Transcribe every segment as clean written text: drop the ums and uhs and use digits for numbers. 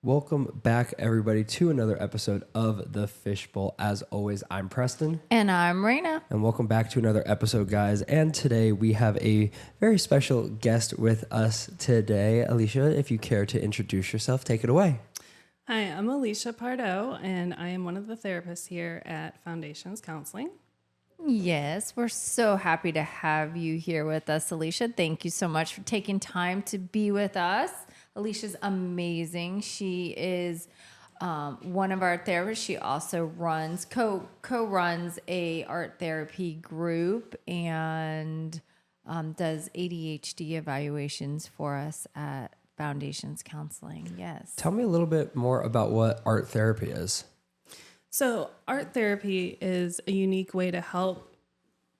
Welcome back, everybody, to another episode of the Fishbowl. As always, I'm Preston. And I'm Rayna. And welcome back to another episode, guys. And today we have a very special guest with us today. Alycia, if you care to introduce yourself, take it away. Hi, I'm Alycia Pardo, and I am one of the therapists here at Foundations Counseling. Yes, we're so happy to have you here with us, Alycia. Thank you so much for taking time to be with us. Alicia's amazing. She is one of our therapists. She also runs co-runs a art therapy group and does ADHD evaluations for us at Foundations Counseling. Yes. Tell me a little bit more about what art therapy is. So art therapy is a unique way to help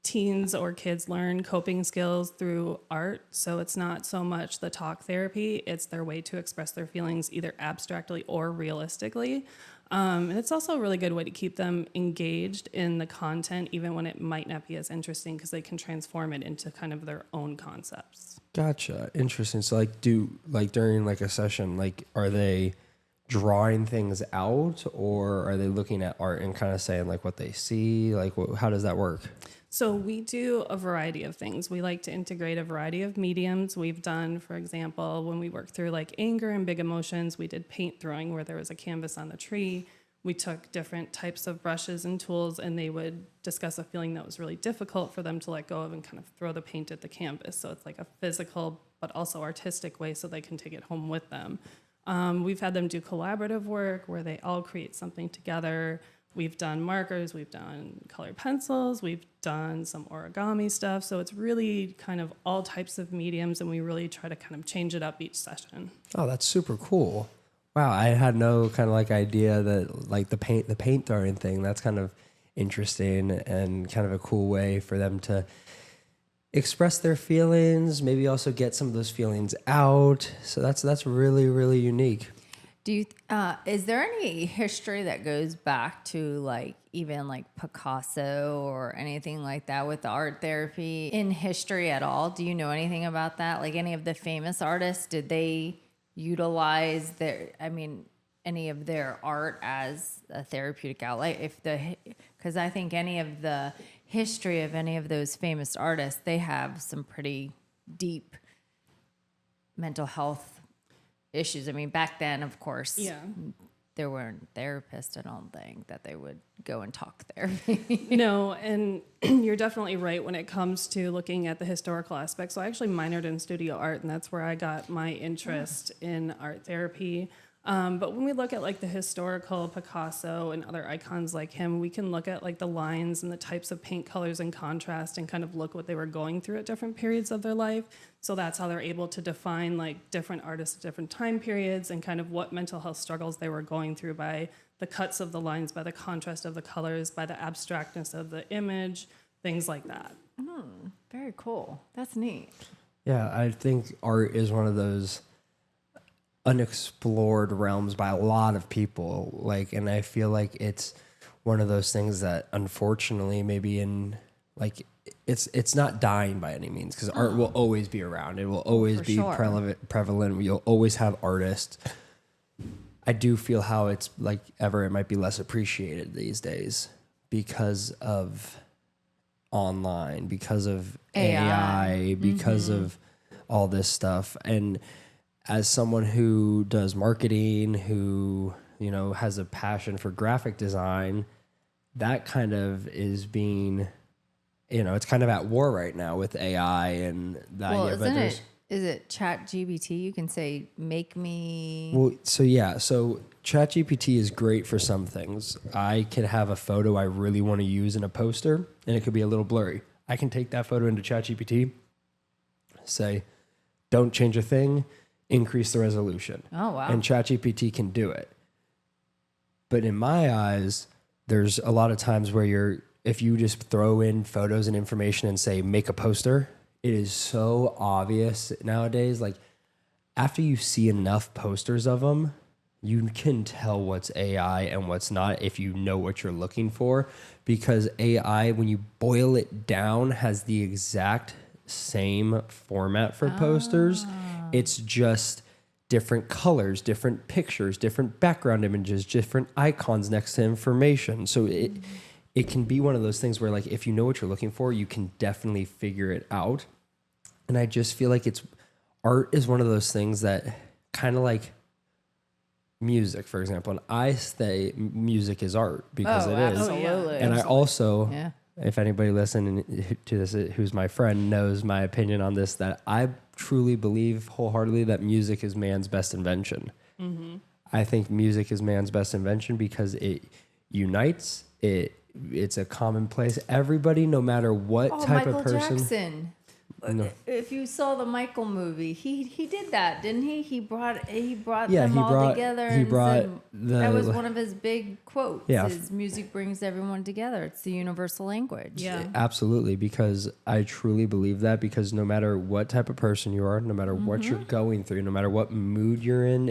teens or kids learn coping skills through art. So it's not so much the talk therapy, it's their way to express their feelings either abstractly or realistically. And it's also a really good way to keep them engaged in the content, even when it might not be as interesting, because they can transform it into kind of their own concepts. Gotcha. Interesting. So during a session, are they drawing things out, or are they looking at art and kind of saying what they see? How does that work? So we do a variety of things. We like to integrate a variety of mediums. We've done, for example, when we work through anger and big emotions, we did paint throwing where there was a canvas on the tree. We took different types of brushes and tools, and they would discuss a feeling that was really difficult for them to let go of and kind of throw the paint at the canvas. So it's like a physical but also artistic way so they can take it home with them. We've had them do collaborative work where they all create something together. We've done markers, we've done colored pencils, we've done some origami stuff. So it's really kind of all types of mediums, and we really try to kind of change it up each session. Oh, that's super cool. Wow, I had no kind of idea that the paint throwing thing, that's kind of interesting and kind of a cool way for them to express their feelings, maybe also get some of those feelings out. So that's really, really unique. Do you, is there any history that goes back to even Picasso or anything like that with the art therapy in history at all? Do you know anything about that? Any of the famous artists, did they utilize any of their art as a therapeutic outlet? Because I think any of the history of any of those famous artists, they have some pretty deep mental health issues. Back then, of course, there weren't therapists, I don't think, that they would go and talk therapy. No, and you're definitely right when it comes to looking at the historical aspects. So I actually minored in studio art, and that's where I got my interest in art therapy. But when we look at the historical Picasso and other icons like him, we can look at the lines and the types of paint colors and contrast and kind of look what they were going through at different periods of their life. So that's how they're able to define different artists at different time periods and kind of what mental health struggles they were going through by the cuts of the lines, by the contrast of the colors, by the abstractness of the image, things like that. Very cool. That's neat. Yeah, I think art is one of those unexplored realms by a lot of people, and I feel it's one of those things that unfortunately maybe it's not dying by any means, because art will always be around. It will always be prevalent. You'll always have artists. I do feel how it's it might be less appreciated these days because of online, because of AI, because of all this stuff. And as someone who does marketing, who, has a passion for graphic design, that kind of is being, it's kind of at war right now with AI and that. Well, is it ChatGPT? You can say, make me. Well, so ChatGPT is great for some things. I can have a photo I really want to use in a poster, and it could be a little blurry. I can take that photo into ChatGPT, say, don't change a thing, increase the resolution. Oh, wow. And ChatGPT can do it. But in my eyes, there's a lot of times where if you just throw in photos and information and say, make a poster, it is so obvious nowadays. After you see enough posters of them, you can tell what's AI and what's not if you know what you're looking for, because AI, when you boil it down, has the exact same format for posters. It's just different colors, different pictures, different background images, different icons next to information. So it can be one of those things where, like, if you know what you're looking for, you can definitely figure it out. And I just feel like art is one of those things that kind of like music, for example. And I say music is art because it is. Absolutely. And I also, Yeah. if anybody listening to this who's my friend knows my opinion on this, that I truly believe wholeheartedly that music is man's best invention. Mm-hmm. I think music is man's best invention because it unites, it's a commonplace. Everybody, no matter what type Michael of person. Jackson. No. If you saw the Michael movie, he did that, didn't he? He brought Yeah, them all together. He and brought said, the. that was one of his big quotes. Yeah. Is music brings everyone together. It's the universal language. Yeah. Absolutely, because I truly believe that, because no matter what type of person you are, no matter what you're going through, no matter what mood you're in,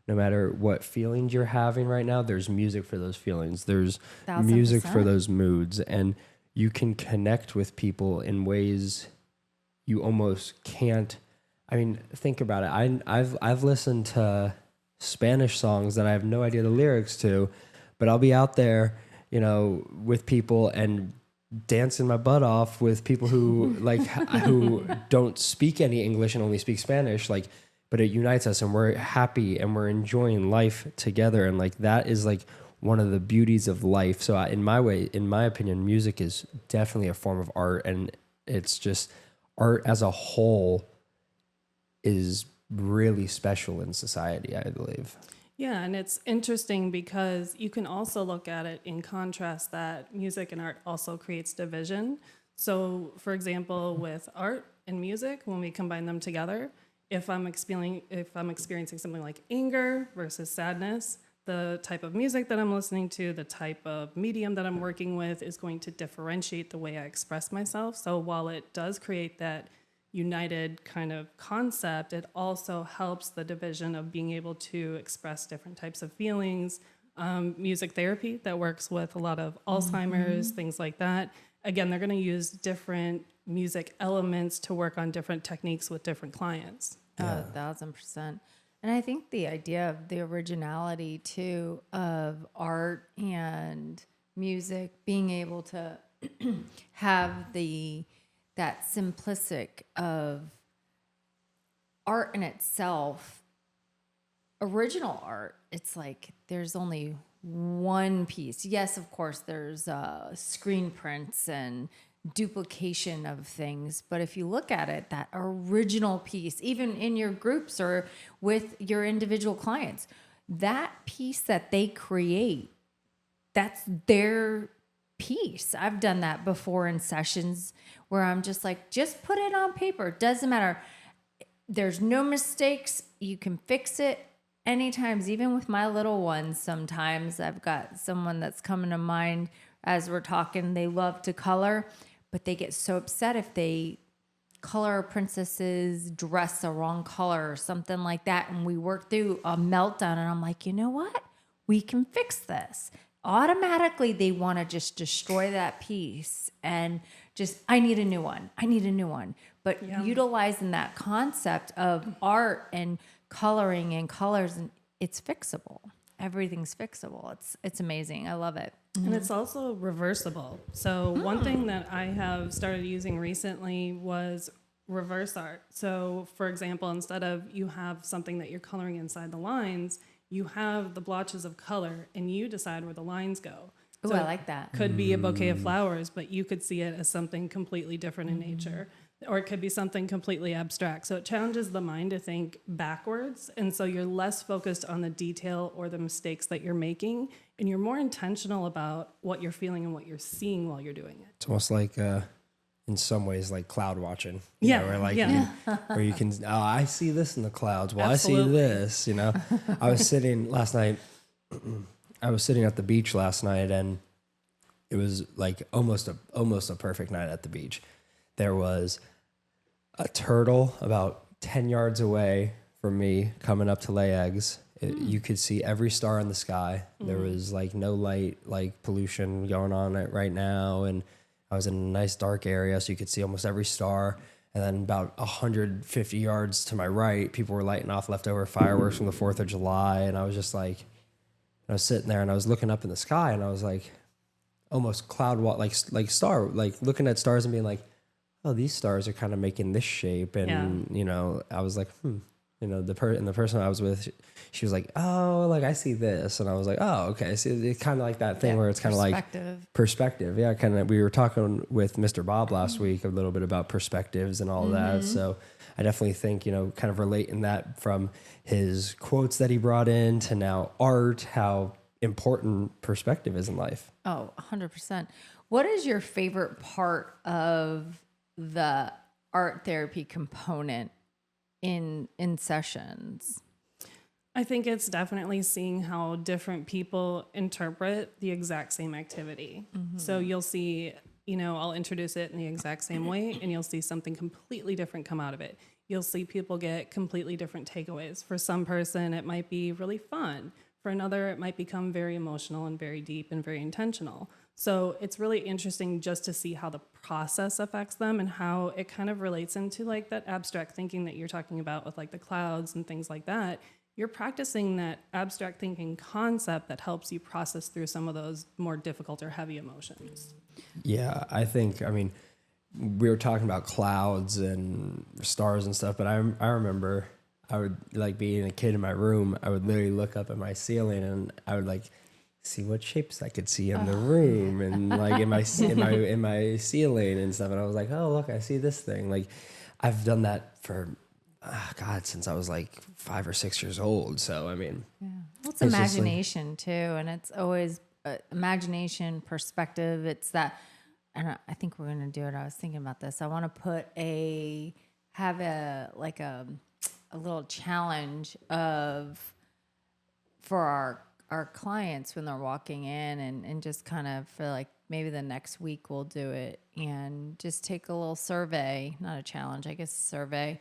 no matter what feelings you're having right now, there's music for those feelings. There's 1000%. music for those moods, and you can connect with people in ways you almost can't. I mean, think about it. I've listened to Spanish songs that I have no idea the lyrics to, but I'll be out there, with people and dancing my butt off with people who who don't speak any English and only speak Spanish, but it unites us and we're happy and we're enjoying life together. And that is one of the beauties of life. So in my opinion, music is definitely a form of art, and it's just art as a whole is really special in society, I believe. Yeah, and it's interesting because you can also look at it in contrast that music and art also creates division. So, for example, with art and music, when we combine them together, if I'm experiencing something like anger versus sadness, the type of music that I'm listening to, the type of medium that I'm working with is going to differentiate the way I express myself. So while it does create that united kind of concept, it also helps the division of being able to express different types of feelings. Music therapy that works with a lot of Alzheimer's, things like that. Again, they're going to use different music elements to work on different techniques with different clients. Yeah. 1,000%. And I think the idea of the originality too of art and music, being able to have that simplistic of art in itself, original art, it's like there's only one piece. Yes, of course, there's screen prints and duplication of things, but if you look at it, that original piece, even in your groups or with your individual clients, that piece that they create, that's their piece. I've done that before in sessions where I'm just like, just put it on paper. Doesn't matter. There's no mistakes. You can fix it anytime. Even with my little ones, sometimes I've got someone that's coming to mind as we're talking. They love to color, but they get so upset if they color a princess's dress a wrong color or something like that. And we work through a meltdown, and I'm like, you know what? We can fix this. Automatically, they want to just destroy that piece and just, I need a new one. I need a new one. But utilizing that concept of art and coloring and colors, and it's fixable. Everything's fixable. It's amazing. I love it. And it's also reversible. So one thing that I have started using recently was reverse art. So for example, instead of you have something that you're coloring inside the lines, you have the blotches of color and you decide where the lines go. Oh, So I like that. could be a bouquet of flowers, but you could see it as something completely different in nature. Or it could be something completely abstract. So it challenges the mind to think backwards. And so you're less focused on the detail or the mistakes that you're making. And you're more intentional about what you're feeling and what you're seeing while you're doing it. It's almost like, in some ways, like cloud watching. Yeah, Where you can, I see this in the clouds. Well, Absolutely. I see this, I was sitting last night, I was sitting at the beach last night, and it was like almost a perfect night at the beach. There was a turtle about 10 yards away from me coming up to lay eggs. You could see every star in the sky. There was no light, pollution going on right now. And I was in a nice dark area, so you could see almost every star. And then about 150 yards to my right, people were lighting off leftover fireworks from the 4th of July. And I was just like, I was sitting there and I was looking up in the sky and I was like, almost like star, like looking at stars and being like, oh, these stars are kind of making this shape. And, you know, I was like, you know, the person I was with, she was like, oh, like I see this. And I was like, oh, okay. So it's kind of like that thing where it's kind of like perspective. Yeah. Kind of, we were talking with Mr. Bob last week a little bit about perspectives and all that. So I definitely think, you know, kind of relating that from his quotes that he brought in to now art, how important perspective is in life. Oh, 100%. What is your favorite part of the art therapy component in sessions? I think it's definitely seeing how different people interpret the exact same activity. So you'll see, you know, I'll introduce it in the exact same way and you'll see something completely different come out of it. You'll see people get completely different takeaways. For some person, it might be really fun. For another, it might become very emotional and very deep and very intentional. So it's really interesting just to see how the process affects them and how it kind of relates into like that abstract thinking that you're talking about with like the clouds and things like that. You're practicing that abstract thinking concept that helps you process through some of those more difficult or heavy emotions. Yeah, I think, I mean, we were talking about clouds and stars and stuff, but I remember I would, like, being a kid in my room, I would literally look up at my ceiling and I would like see what shapes I could see in the room and like in my ceiling and stuff. And I was like, oh, look, I see this thing. Like, I've done that for God, since I was like 5 or 6 years old. So, I mean, Well, it's imagination too. And it's always imagination, perspective. It's that, and I think we're going to do it. I was thinking about this. I want to have a little challenge for our clients when they're walking in and just kind of feel like maybe the next week we'll do it and just take a little survey, not a challenge, I guess, a survey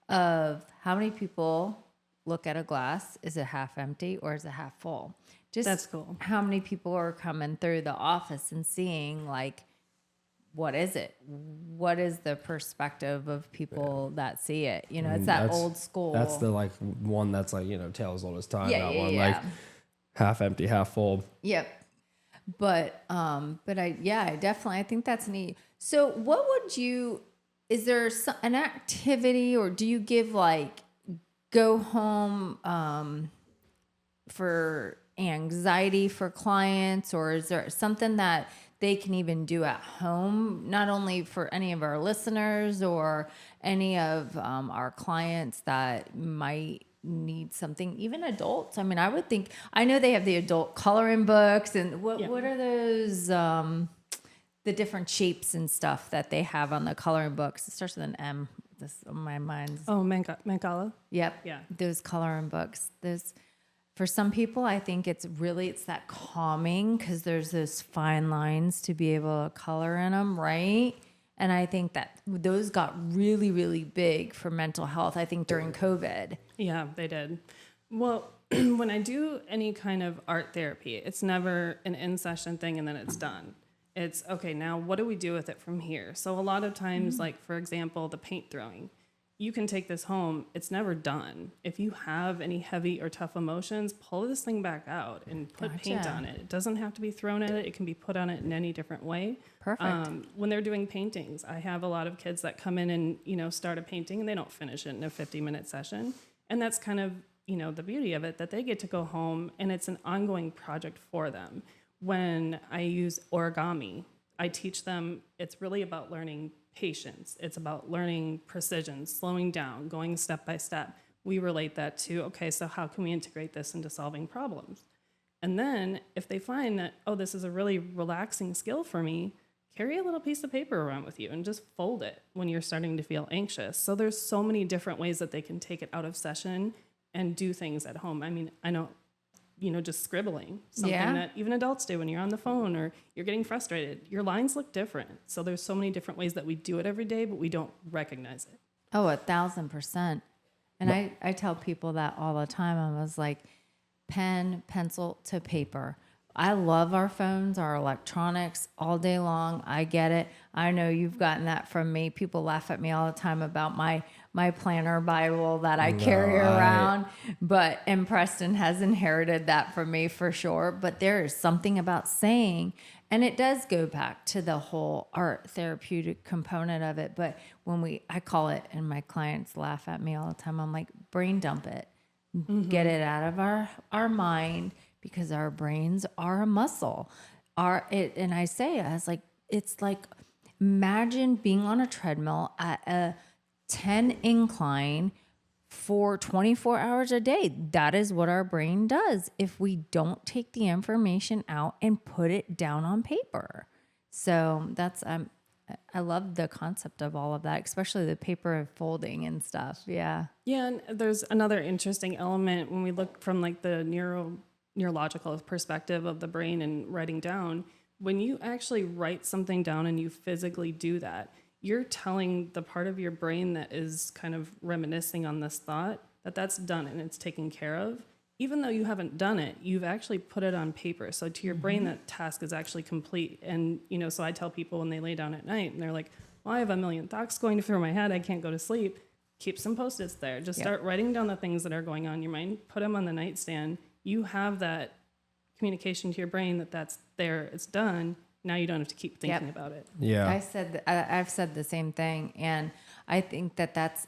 of how many people look at a glass. Is it half empty or is it half full? Just That's cool. How many people are coming through the office and seeing like, what is it? What is the perspective of people that see it? You know, it's that old school. That's the like one that's like, you know, tale as old as time. Yeah, that yeah, one, yeah. like half empty, half full. Yep. But I definitely, I think that's neat. So is there an activity or do you give like go home for anxiety for clients, or is there something that they can even do at home, not only for any of our listeners or any of our clients that might need something, even adults? I mean, I know they have the adult coloring books and what are those, the different shapes and stuff that they have on the coloring books. It starts with an M. This on my mind. Oh, Mancala? Yep. Yeah. Those coloring books. For some people, I think it's that calming because there's those fine lines to be able to color in them, right? And I think that those got really, really big for mental health, I think, during COVID. Yeah, they did. Well, when I do any kind of art therapy, it's never an in-session thing and then it's done. It's, okay, now what do we do with it from here? So a lot of times, like, for example, the paint throwing, you can take this home. It's never done. If you have any heavy or tough emotions, pull this thing back out and put paint on it. It doesn't have to be thrown at it. It can be put on it in any different way. Perfect. When they're doing paintings, I have a lot of kids that come in and, you know, start a painting and they don't finish it in a 50-minute session. And that's kind of, you know, the beauty of it, that they get to go home and it's an ongoing project for them. When I use origami, I teach them it's really about learning patience. It's about learning precision, slowing down, going step by step. We relate that to, okay, so how can we integrate this into solving problems? And then if they find that, oh, this is a really relaxing skill for me, carry a little piece of paper around with you and just fold it when you're starting to feel anxious. So there's so many different ways that they can take it out of session and do things at home. I mean, I know, you know, just scribbling, something that even adults do when you're on the phone or you're getting frustrated. Your lines look different. So there's so many different ways that we do it every day, but we don't recognize it. Oh, 1,000%. And I tell people that all the time. I was like, pen, pencil to paper. I love our phones, our electronics all day long. I get it. I know you've gotten that from me. People laugh at me all the time about my planner Bible that I carry around. And Preston has inherited that from me for sure. But there is something about saying, and it does go back to the whole art therapeutic component of it. But I call it, and my clients laugh at me all the time, I'm like, brain dump it. Get it out of our mind, because our brains are a muscle. And I say, it's like, imagine being on a treadmill at a 10 incline for 24 hours a day. That is what our brain does if we don't take the information out and put it down on paper. So that's, I love the concept of all of that, especially the paper folding and stuff. Yeah. Yeah. And there's another interesting element when we look from like the neurological perspective of the brain and writing down. When you actually write something down and you physically do that, you're telling the part of your brain that is kind of reminiscing on this thought that that's done and it's taken care of. Even though you haven't done it, you've actually put it on paper. So to your brain, that task is actually complete. And, so I tell people when they lay down at night and they're like, well, I have a million thoughts going through my head. I can't go to sleep. Keep some Post-its there. Just start writing down the things that are going on in your mind. Put them on the nightstand. You have that communication to your brain that that's there. It's done. Now you don't have to keep thinking about it. Yeah. I've said the same thing. And I think that's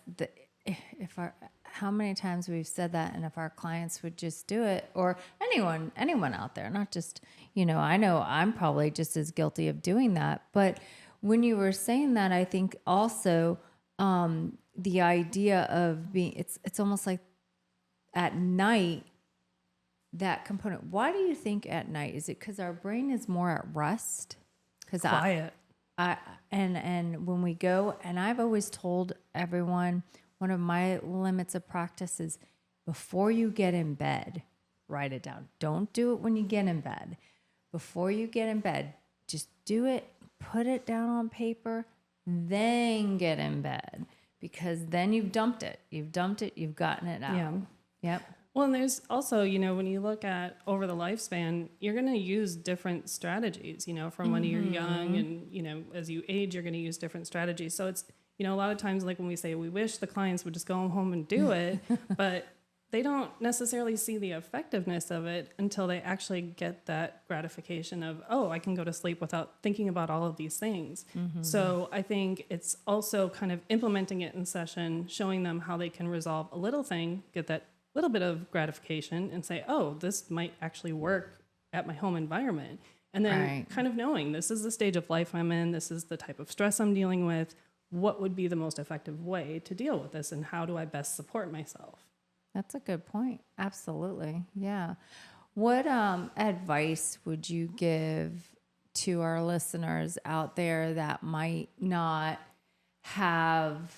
how many times we've said that, and if our clients would just do it, or anyone out there, not just, I know I'm probably just as guilty of doing that. But when you were saying that, I think also the idea of being, it's almost like at night, that component. Why do you think at night? Is it because our brain is more at rest? Because Quiet. And when we go, and I've always told everyone, one of my limits of practice is before you get in bed, write it down. Don't do it when you get in bed. Before you get in bed, just do it, put it down on paper, then get in bed, because then you've dumped it. You've gotten it out. Yeah. Yep. Well, and there's also, when you look at over the lifespan, you're going to use different strategies, from when you're young and, as you age, you're going to use different strategies. So it's, a lot of times, like when we say we wish the clients would just go home and do it, but they don't necessarily see the effectiveness of it until they actually get that gratification of, oh, I can go to sleep without thinking about all of these things. So I think it's also kind of implementing it in session, showing them how they can resolve a little thing, get that little bit of gratification and say, oh, this might actually work at my home environment. And then kind of knowing this is the stage of life I'm in, this is the type of stress I'm dealing with, what would be the most effective way to deal with this, and how do I best support myself? That's a good point. Absolutely. Yeah. What advice would you give to our listeners out there that might not haven't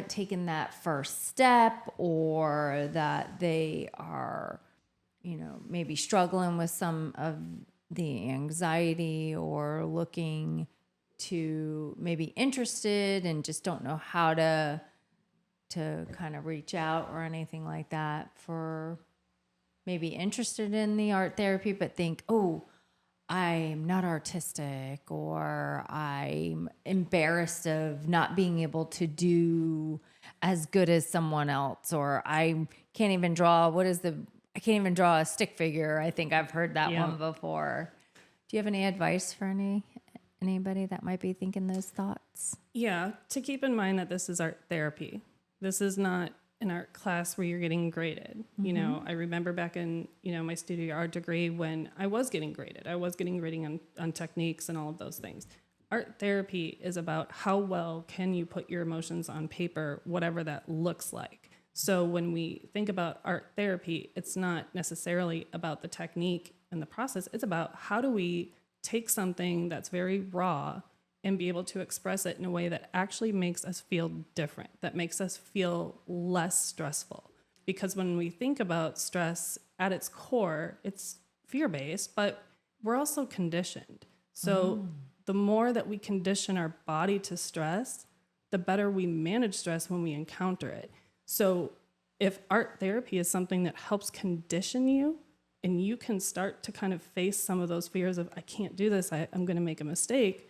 taken that first step, or that they are, maybe struggling with some of the anxiety, or looking to maybe interested and just don't know how to kind of reach out or anything like that, for maybe interested in the art therapy, but think, oh, I'm not artistic, or I'm embarrassed of not being able to do as good as someone else, or I can't even draw I can't even draw a stick figure. I think I've heard that one before. Do you have any advice for anybody that might be thinking those thoughts? Yeah, to keep in mind that this is art therapy. This is not an art class where you're getting graded. I remember back in, my studio art degree when I was getting graded. I was getting grading on techniques and all of those things. Art therapy is about how well can you put your emotions on paper, whatever that looks like. So when we think about art therapy, it's not necessarily about the technique and the process. It's about how do we take something that's very raw and be able to express it in a way that actually makes us feel different, that makes us feel less stressful. Because when we think about stress at its core, it's fear-based, but we're also conditioned. So the more that we condition our body to stress, the better we manage stress when we encounter it. So if art therapy is something that helps condition you and you can start to kind of face some of those fears of, I can't do this, I'm going to make a mistake.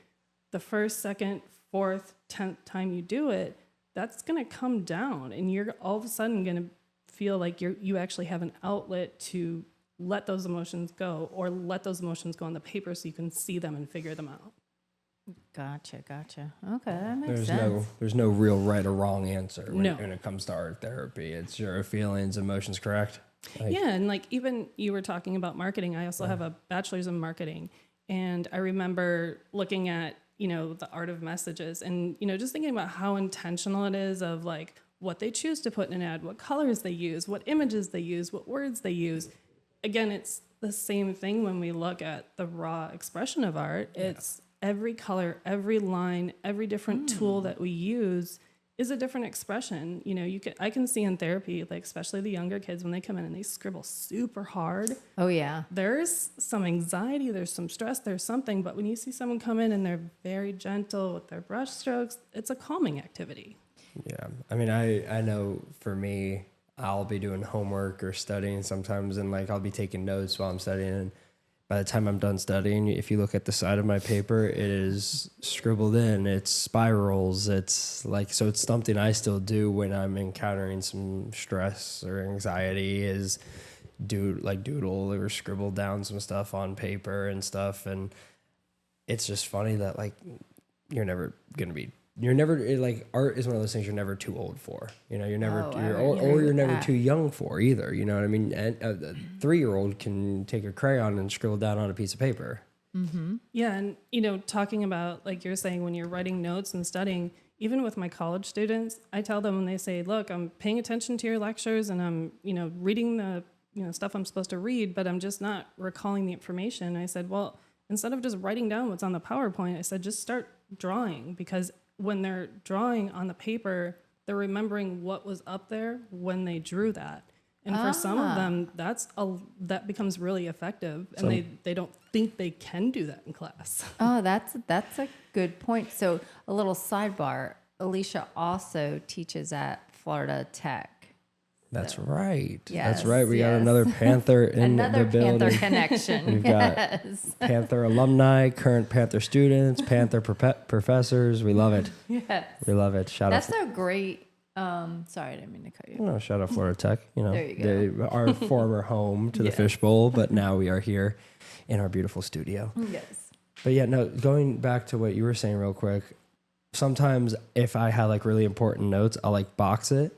The first, second, fourth, 10th time you do it, that's going to come down, and you're all of a sudden going to feel like you actually have an outlet to let those emotions go, or let those emotions go on the paper so you can see them and figure them out. Gotcha. Okay, that makes sense. There's no real right or wrong answer when No. when it comes to art therapy. It's your feelings, emotions, correct? Yeah, and like even you were talking about marketing, I also have a bachelor's in marketing, and I remember looking at, the art of messages, and, just thinking about how intentional it is of like what they choose to put in an ad, what colors they use, what images they use, what words they use. Again, it's the same thing when we look at the raw expression of art. It's every color, every line, every different tool that we use is a different expression. I can see in therapy, like especially the younger kids, when they come in and they scribble super hard. Oh yeah. There's some anxiety, there's some stress, there's something, but when you see someone come in and they're very gentle with their brush strokes, it's a calming activity. Yeah. I mean, I know for me, I'll be doing homework or studying sometimes, and like I'll be taking notes while I'm studying, and by the time I'm done studying, if you look at the side of my paper, it is scribbled in. It's spirals. It's like, so it's something I still do when I'm encountering some stress or anxiety, is doodle or scribble down some stuff on paper and stuff. And it's just funny that like you're never art is one of those things you're never too old for. You're never, you're never too young for either. You know what I mean? And a 3-year-old can take a crayon and scribble down on a piece of paper. Mm-hmm. Yeah. And, talking about, like you're saying, when you're writing notes and studying, even with my college students, I tell them when they say, look, I'm paying attention to your lectures and I'm, reading the, stuff I'm supposed to read, but I'm just not recalling the information. I said, well, instead of just writing down what's on the PowerPoint, I said, just start drawing, because when they're drawing on the paper, they're remembering what was up there when they drew that. And for some of them, that becomes really effective, and they don't think they can do that in class. Oh, that's a good point. So a little sidebar, Alycia also teaches at Florida Tech. That's right. Yes, That's right. We got another Panther in the building. Panther connection. We've got Panther alumni, current Panther students, Panther professors. We love it. Yes. We love it. Shout out. That's a great. Sorry, I didn't mean to cut you. No, shout out Florida Tech. There you go. Our former home to the Fishbowl, but now we are here in our beautiful studio. Yes. But yeah, no, going back to what you were saying real quick, sometimes if I have like really important notes, I'll like box it.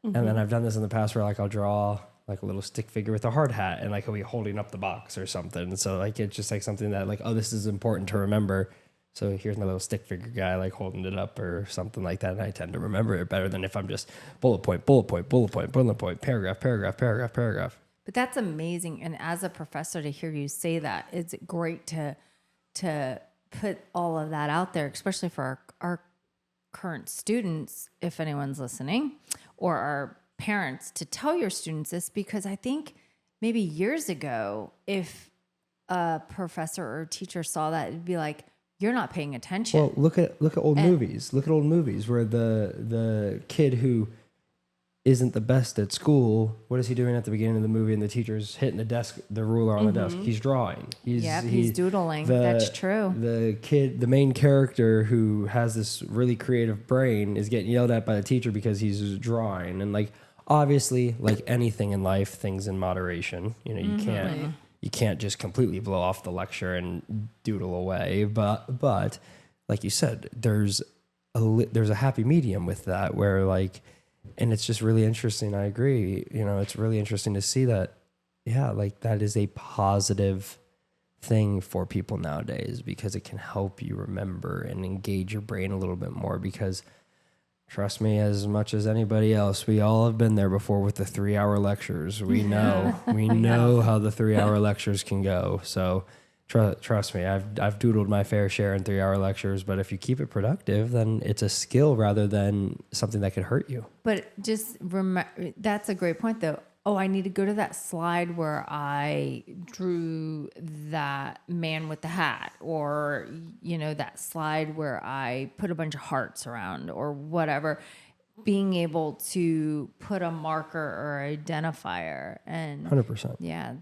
Mm-hmm. And then I've done this in the past where like I'll draw like a little stick figure with a hard hat, and like he'll be holding up the box or something. So like it's just like something that like, oh, this is important to remember. So here's my little stick figure guy like holding it up or something like that. And I tend to remember it better than if I'm just bullet point, paragraph. But that's amazing. And as a professor, to hear you say that, it's great to put all of that out there, especially for our current students, if anyone's listening, or our parents, to tell your students this, because I think maybe years ago, if a professor or teacher saw that, it'd be like, you're not paying attention. Well, look at old movies. Look at old movies where the kid who isn't the best at school, what is he doing at the beginning of the movie? And the teacher's hitting the ruler on the desk. He's drawing. He's doodling. That's true. The main character who has this really creative brain is getting yelled at by the teacher because he's drawing. And like, obviously, like anything in life, things in moderation. You can't just completely blow off the lecture and doodle away. But like you said, there's a happy medium with that where like. And it's just really interesting. I agree. It's really interesting to see that, like that is a positive thing for people nowadays, because it can help you remember and engage your brain a little bit more. Because trust me, as much as anybody else, we all have been there before with the 3-hour lectures. We know how the 3-hour lectures can go. So trust me, I've doodled my fair share in 3-hour lectures, but if you keep it productive, then it's a skill rather than something that could hurt you. But just remember, that's a great point though. Oh, I need to go to that slide where I drew that man with the hat, or, that slide where I put a bunch of hearts around or whatever. Being able to put a marker or identifier, and 100%. Yeah.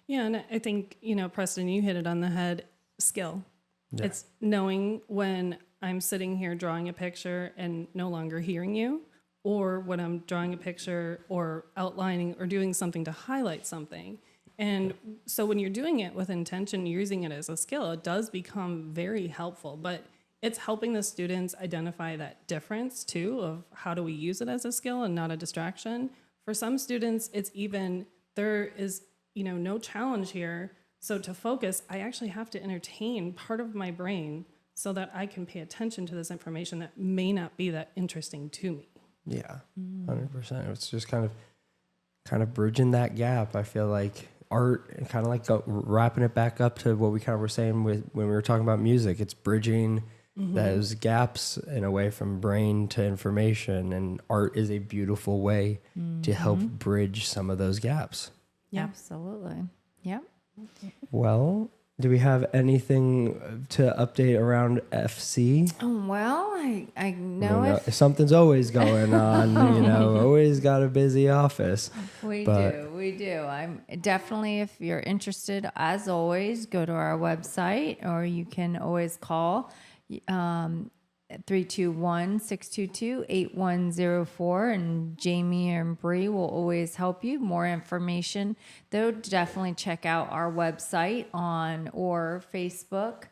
Yeah, and I think, Preston, you hit it on the head. Skill. Yeah. It's knowing when I'm sitting here drawing a picture and no longer hearing you, or when I'm drawing a picture or outlining or doing something to highlight something. And so when you're doing it with intention, using it as a skill, it does become very helpful. But it's helping the students identify that difference too of how do we use it as a skill and not a distraction. For some students, it's even, there is, no challenge here. So to focus, I actually have to entertain part of my brain so that I can pay attention to this information that may not be that interesting to me. Yeah, 100%. It's just kind of bridging that gap. I feel like art, and kind of like wrapping it back up to what we kind of were saying when we were talking about music. It's bridging those gaps in a way from brain to information, and art is a beautiful way to help bridge some of those gaps. Yeah. Absolutely. Yep. Well, do we have anything to update around FC? Oh, well, I know Something's always going on, always got a busy office. We do. I'm definitely, if you're interested, as always, go to our website, or you can always call 321-622-8104, and Jamie and Bree will always help you. More information, though, definitely check out our website or Facebook.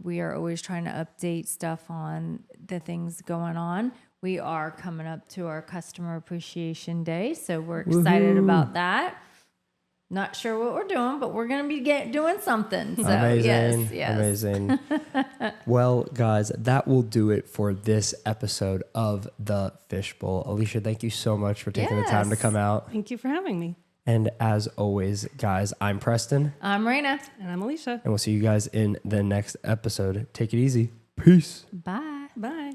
We are always trying to update stuff on the things going on. We are coming up to our Customer Appreciation Day, so we're excited about that. Not sure what we're doing, but we're going to be doing something. So, amazing. Yes. Amazing. Well, guys, that will do it for this episode of The Fishbowl. Alycia, thank you so much for taking the time to come out. Thank you for having me. And as always, guys, I'm Preston. I'm Rayna. And I'm Alycia. And we'll see you guys in the next episode. Take it easy. Peace. Bye. Bye.